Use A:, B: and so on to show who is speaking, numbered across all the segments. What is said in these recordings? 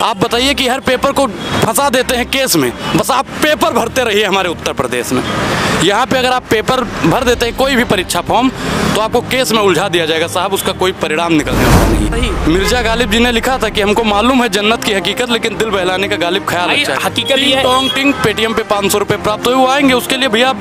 A: आप बताइए कि हर पेपर को फंसा देते हैं केस में, बस आप पेपर भरते रहिए हमारे उत्तर प्रदेश में। यहाँ पे अगर आप पेपर भर देते हैं कोई भी परीक्षा फॉर्म तो आपको केस में उलझा दिया जाएगा साहब, उसका कोई परिणाम निकलने वाला नहीं है। मिर्जा गालिब जी ने लिखा था कि हमको मालूम है जन्नत की हकीकत, लेकिन दिल बहलाने का गालिब ख्याल अच्छा है।
B: हकीकत ये है,
A: टोंग टिंग पेटीएम पे 500 रुपए प्राप्त हुए, वो आएंगे, उसके लिए भैया आप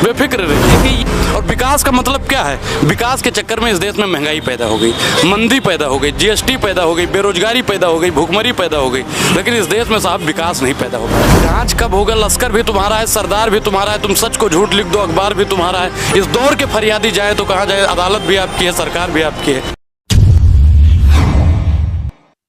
A: बेफिक्र रहिए। और विकास का मतलब क्या है? विकास के चक्कर में इस देश में महंगाई पैदा हो गई, मंदी पैदा हो गई, जीएसटी पैदा हो गई, बेरोजगारी पैदा हो गई, भूखमरी पैदा हो गई, लेकिन इस देश में साहब विकास नहीं पैदा हो पाया। जांच कब होगा? लश्कर भी तुम्हारा है, सरदार भी तुम्हारा है, तुम सच को झूठ लिख दो, अखबार भी तुम्हारा है। इस दौर के फरियादी जाए तो कहाँ जाए? अदालत भी आपकी है, सरकार भी आपकी है।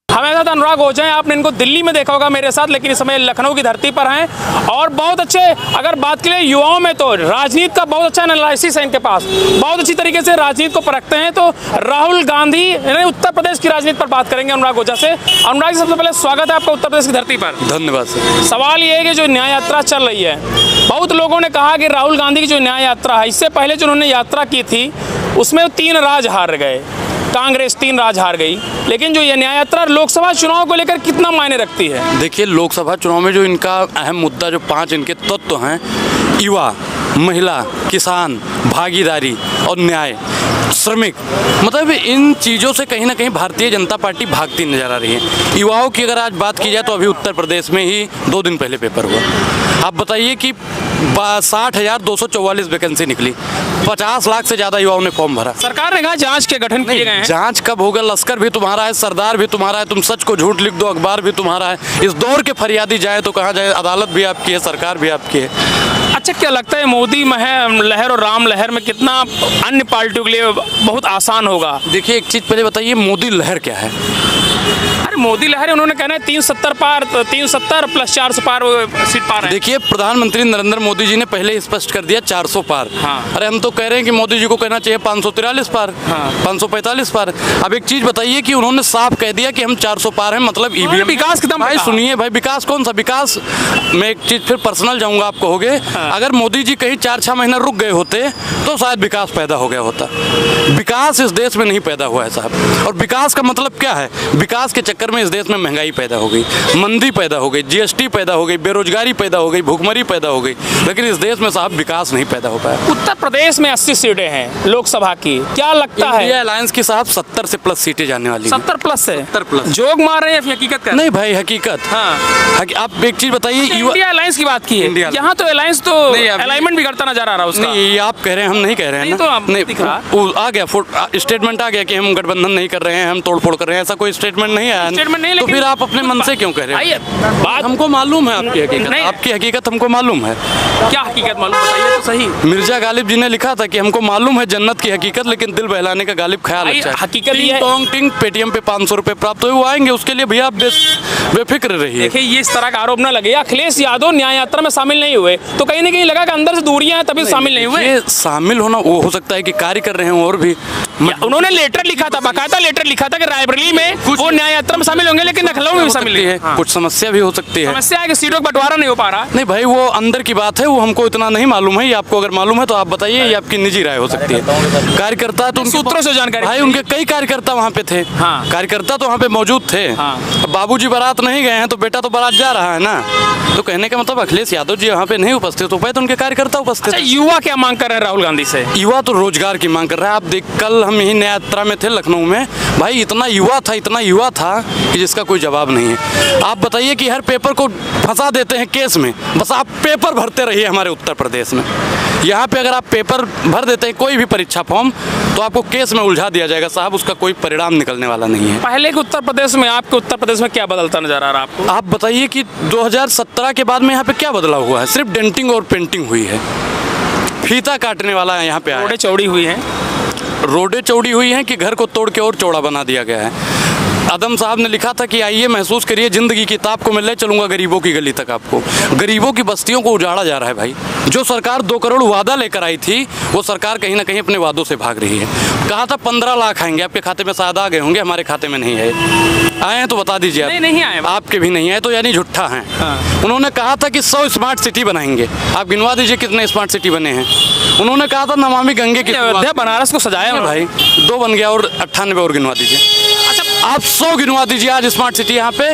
B: हमारे साथ अनुराग ओझा हैं। आपने इनको दिल्ली में देखा होगा मेरे साथ, लेकिन इस समय लखनऊ की धरती पर हैं और बहुत अच्छे, अगर बात करें युवाओं में तो राजनीति का बहुत अच्छा एनालिसिस है इनके पास, बहुत अच्छी तरीके से राजनीति को परखते हैं। तो राहुल गांधी उत्तर प्रदेश की राजनीति पर बात करेंगे अनुराग ओझा से। अनुराग जी, सबसे पहले स्वागत है आपका उत्तर प्रदेश की धरती पर।
A: धन्यवाद सर।
B: सवाल ये है कि जो न्याय यात्रा चल रही है, बहुत लोगों ने कहा कि राहुल गांधी की जो न्याय यात्रा है, इससे पहले जो उन्होंने यात्रा की थी उसमें 3 राज हार गए, कांग्रेस 3 राज हार गई, लेकिन जो ये न्याय यात्रा लोकसभा चुनाव को लेकर कितना मायने रखती है?
A: देखिए, लोकसभा चुनाव में जो इनका अहम मुद्दा, जो 5 इनके तत्व हैं, युवा, महिला, किसान, भागीदारी और न्याय, श्रमिक, मतलब इन चीज़ों से कहीं ना कहीं भारतीय जनता पार्टी भागती नजर आ रही है। युवाओं की अगर आज बात की जाए तो अभी उत्तर प्रदेश में ही 2 दिन पहले पेपर हुआ। आप बताइए कि 60,244 वैकेंसी निकली, 50 लाख से ज़्यादा युवाओं ने फॉर्म भरा।
B: सरकार ने कहा जांच के गठन किए गए हैं।
A: जांच कब होगा? लश्कर भी तुम्हारा है, सरदार भी तुम्हारा है, तुम सच को झूठ लिख दो, अखबार भी तुम्हारा है। इस दौर के फरियादी जाए तो कहाँ जाए? अदालत भी आपकी है, सरकार भी आपकी है।
B: अच्छा, क्या लगता है मोदी लहर और राम लहर में कितना अन्य पार्टियों के लिए बहुत आसान होगा?
A: देखिए, एक चीज़ पहले बताइए, मोदी लहर क्या है?
B: अरे मोदी लहर, उन्होंने कहना है 370 पार, 370 प्लस 400 पार सीट पार है।
A: देखिए, प्रधानमंत्री नरेंद्र मोदी जी ने पहले स्पष्ट कर दिया 400 पार।
B: हाँ।
A: अरे हम तो कह रहे हैं कि मोदी जी को कहना चाहिए 543 पार। हाँ। 545 पार। अब एक चीज बताइए कि उन्होंने साफ कह दिया कि हम 400 पार हैं, मतलब ईवीएम
B: विकास कितना?
A: भाई सुनिए भाई, विकास कौन सा विकास? मैं एक चीज फिर पर्सनल जाऊंगा, आप कहोगे अगर मोदी जी कहीं 4-6 महीना रुक गए होते तो शायद विकास पैदा हो गया होता। विकास इस देश में नहीं पैदा हुआ है साहब। और विकास का मतलब क्या है? विकास के चक्कर में इस देश में महंगाई पैदा हो गई, मंदी पैदा हो गई, जीएसटी पैदा हो गई, बेरोजगारी पैदा हो गई, भूखमरी पैदा हो गई, लेकिन इस देश में साहब विकास नहीं पैदा हो पाया।
B: उत्तर प्रदेश में 80 सीटें हैं लोकसभा की, क्या लगता है?
A: इंडिया अलायंस की साहब 70 से प्लस सीटें जाने वाली हैं।
B: 70 प्लस है?
A: 70 प्लस।
B: जोक मार रहे हैं या हकीकत कर?
A: नहीं भाई, हकीकत।
B: हाँ।
A: आप एक चीज बताइए,
B: इंडिया अलायंस की बात की है, यहाँ तो अलायंस तो अलाइनमेंट बिगड़ता नजर आ रहा है उसका।
A: नहीं, ये आप कह रहे हैं, हम नहीं कह रहे हैं।
B: नहीं, तो आप नहीं दिख रहा।
A: आ गया स्टेटमेंट आ गया कि हम गठबंधन नहीं कर रहे हैं, हम तोड़फोड़ कर रहे हैं, ऐसा कोई स्टेटमेंट नहीं आया।
B: स्टेटमेंट नहीं,
A: तो फिर आप अपने मन से क्यों कह रहे हैं?
B: बात
A: हमको मालूम है आपकी हकीकत, आपकी हकीकत हमको मालूम है।
B: क्या हकीकत मालूम, बताइए तो सही।
A: मिर्जा गालिब जी ने लिखा था कि हमको मालूम है जन्नत की हकीकत, लेकिन दिल बहलाने का गालिब ख्याल अच्छा है।
B: हकीकत ये है,
A: टोंग टिंग पेटीएम पे 500 रुपए प्राप्त हुए, वो आएंगे, उसके लिए भैया आप बेफिक्र रहिए।
B: देखिए, ये इस तरह का आरोप न लगे। अखिलेश यादव न्याय यात्रा में शामिल नहीं हुए तो कहीं ना कहीं लगा कि अंदर से दूरियां हैं, तभी शामिल नहीं हुए।
A: ये शामिल होना वो हो सकता है कि कार्य कर रहे हैं और भी।
B: उन्होंने लेटर लिखा था, बाकायदा लेटर लिखा था कि रायबरेली में वो न्याय यात्रा में शामिल होंगे, लेकिन लखनऊ में भी शामिल है।
A: कुछ समस्या भी हो सकती है।
B: समस्या है कि सीटों का बंटवारा नहीं हो पा रहा।
A: नहीं भाई, वो अंदर की बात है, वो हमको इतना नहीं मालूम है। ये आपको अगर मालूम है तो आप बताइए, ये आपकी निजी राय हो सकती है। कार्यकर्ता तो
B: सूत्रों से जानकारी
A: भाई, उनके कई कार्यकर्ता वहाँ पे थे।
B: हाँ।
A: कार्यकर्ता तो वहाँ पे मौजूद थे। हाँ। बाबूजी बारात नहीं गए हैं तो बेटा तो बारात जा रहा है ना। तो कहने का मतलब अखिलेश यादव जी वहाँ पे नहीं उपस्थित हो पाए तो उनके कार्यकर्ता उपस्थित।
B: युवा क्या मांग कर रहे हैं राहुल गांधी से?
A: युवा तो रोजगार की मांग कर रहा है। आप देख, कल हम यही न्याय यात्रा में थे लखनऊ में, भाई इतना युवा था कि जिसका कोई जवाब नहीं है। आप बताइए कि हर पेपर को फंसा देते हैं केस में, बस आप पेपर भरते रहिए हमारे उत्तर प्रदेश में। यहाँ पे अगर आप पेपर भर देते हैं कोई भी परीक्षा फॉर्म तो आपको केस में उलझा दिया जाएगा साहब, उसका कोई परिणाम निकलने वाला नहीं है।
B: पहले के उत्तर प्रदेश में, आपके उत्तर प्रदेश में क्या बदलता नजर आ रहा है आपको?
A: आप बताइए कि 2017 के बाद में यहाँ पे क्या बदलाव हुआ है? सिर्फ डेंटिंग और पेंटिंग हुई है। फीता काटने वाला है यहाँ पे आया।
B: रोडें चौड़ी हुई हैं।
A: रोडें चौड़ी हुई हैं कि घर को तोड़ के और चौड़ा बना दिया गया है। आदम साहब ने लिखा था कि आइए महसूस करिए जिंदगी की ताप को, मैं ले चलूंगा गरीबों की गली तक आपको। गरीबों की बस्तियों को उजाड़ा जा रहा है भाई। जो सरकार 2 करोड़ वादा लेकर आई थी, वो सरकार कहीं ना कहीं अपने वादों से भाग रही है। कहा था 15 लाख आएंगे आपके खाते में, शायद आ गए होंगे, हमारे खाते में नहीं आए। आए हैं तो बता दीजिए आप।
B: नहीं आए। आपके
A: भी नहीं आए तो यानी झूठा है। हाँ। उन्होंने कहा था कि 100 स्मार्ट सिटी बनाएंगे, आप गिनवा दीजिए कितने स्मार्ट सिटी बने हैं। उन्होंने कहा था नमामि गंगे की,
B: बनारस को सजाया
A: भाई 2 बन गया और 98 और गिनवा दीजिए।
B: अच्छा,
A: आप 100 गिनवा दीजिए आज स्मार्ट सिटी यहाँ पे,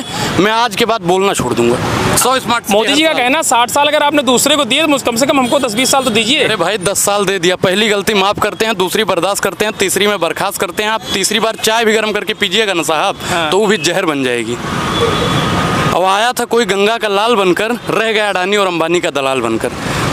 A: मैं आज के बाद बोलना छोड़ दूंगा। 100 स्मार्ट
B: मोदी जी का कहना 60 साल अगर आपने दूसरे को दिए तो कम से कम हमको 10-20 साल तो दीजिए।
A: अरे भाई 10 साल दे दिया, पहली गलती माफ करते हैं, दूसरी बर्दाश्त करते हैं, तीसरी में बर्खास्त करते हैं। आप तीसरी बार चाय भी गर्म करके पीजिएगा ना साहब, तो वो भी जहर बन जाएगी। अब आया था कोई गंगा का लाल बनकर, रह गया अडानी और अंबानी का दलाल बनकर।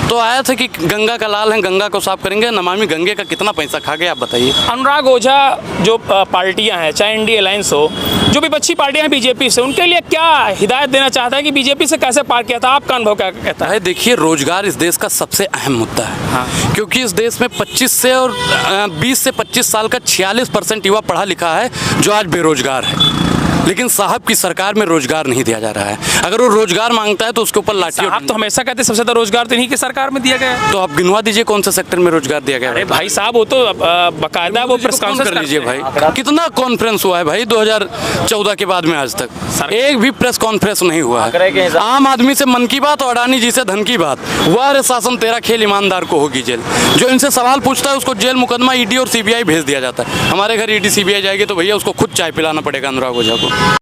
A: तो आया था कि गंगा का लाल है, गंगा को साफ करेंगे, नमामि गंगे का कितना पैसा खा गए आप बताइए।
B: अनुराग ओझा जो पार्टियां हैं, चाहे इंडिया अलायंस हो, जो विपक्षी पार्टियां हैं बीजेपी से, उनके लिए क्या हिदायत देना चाहता है कि बीजेपी से कैसे पार किया था? आपका अनुभव क्या कहता है?
A: देखिए, रोजगार इस देश का सबसे अहम मुद्दा है।
B: हाँ।
A: क्योंकि इस देश में 20 से 25 साल का 46% युवा पढ़ा लिखा है जो आज बेरोजगार है। लेकिन साहब की सरकार में रोजगार नहीं दिया जा रहा है। अगर वो रोजगार मांगता है तो उसके ऊपर लाठी।
B: आप तो हमेशा कहते हैं सबसे ज्यादा रोजगार तो इन्हीं की सरकार में दिया गया है।
A: तो आप गिनवा दीजिए कौन से सेक्टर में रोजगार दिया गया है।
B: अरे भाई साहब, वो तो बकायदा वो प्रेस कॉन्फ्रेंस
A: कर लीजिए भाई, कितना कॉन्फ्रेंस हुआ है भाई 2014 के बाद में आज तक एक भी प्रेस कॉन्फ्रेंस नहीं हुआ है। आम आदमी से मन की बात और अडानी जी से धन की बात। वाह शासन तेरा खेल, ईमानदार को होगी जेल। जो इनसे सवाल पूछता है उसको जेल, मुकदमा ईडी और सीबीआई भेज दिया जाता है। हमारे घर ईडी सीबीआई जाएगी तो भैया उसको खुद चाय पिलाना पड़ेगा अनुराग ओझा को।